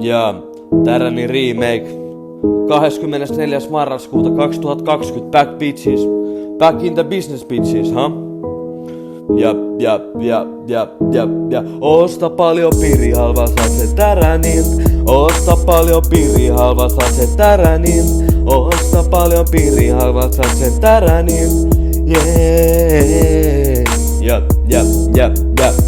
Ja Täräni remake 24. marraskuuta 2020. Back bitches. Back in the business bitches, huh? Ja. Osta paljon piri halva, saat sen Täränin. Osta paljon piri halva, saat sen Täränin. Osta paljon piri halva, saat sen Täränin. Yeah.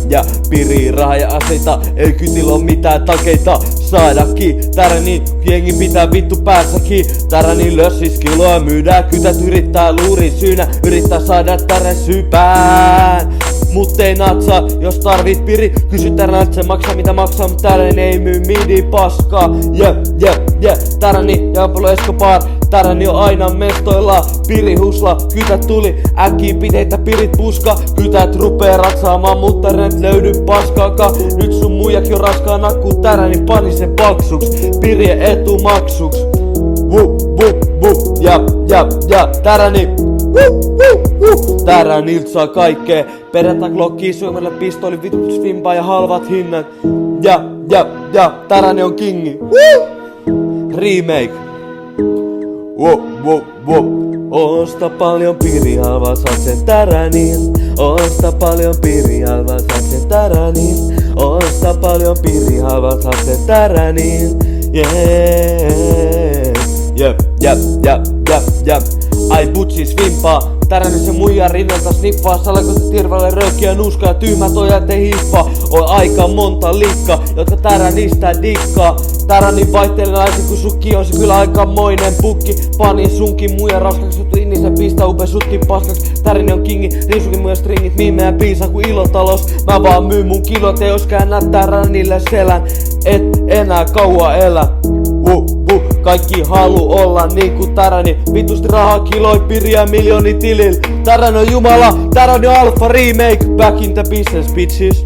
Ja piri, raha ja aseita, ei kytillä oo mitään takeita saadakin. Täräni jengi pitää vittu päässäkin. Täräni lössis kiloa myydään, kytät yrittää luuri syynä, yrittää saada Tärän sypään. Mut ei natsaa, jos tarvit piri, kysy Täränältä, se maksaa mitä maksaa, mut Täräni ei myy midi paskaa. Täräni ja Pablo Escobar, Täräni on aina mestoilla, piri husla, kytät tuli, äkkiä piteitä pirit puska, kytät rupee ratsaamaan, mutta Täränet löydy paskaakaan. Nyt sun muijakin on raskaana, kun Täräni pani sen paksuks, pirien etumaksuks. Ja Täräni Täränilt saa kaikkea, perjantai glockii, syömällä pistooli, vitut svimpaa ja halvat hinnat. Ja Täräni on kingi. Remake. Osta paljon piri halva, saat sen Täränin. Osta paljon piri halva, saat sen Täränin. Osta paljon piri halva, saat sen Täränin. Ja. Ai butsis vimpaa, Täräni se muija rinnalta sniffaa, salakota tirvalle röökkiä nuskaa ja tyhmät ojat ei hiffaa. On aika monta likka, jotka Täränistä dikkaa. Täräni vaihtelee naisen kun sukki on se kyllä aikamoinen pukki. Pani sunkin muija raskaksi, sut inni se pistää upe sutkin paskaksi. Täräni on kingi, riisukin muija stringit, miimeä piisaa kuin ilotalos. Mä vaan myyn mun kilot ja jos käännät Täränille selän, et enää kauan elä. Kaikki halu olla niinku Täräni, vitusti rahaa kiloi piriä miljoni tilil. Täräni on jumala, Täräni on alfa remake, back in the business bitches.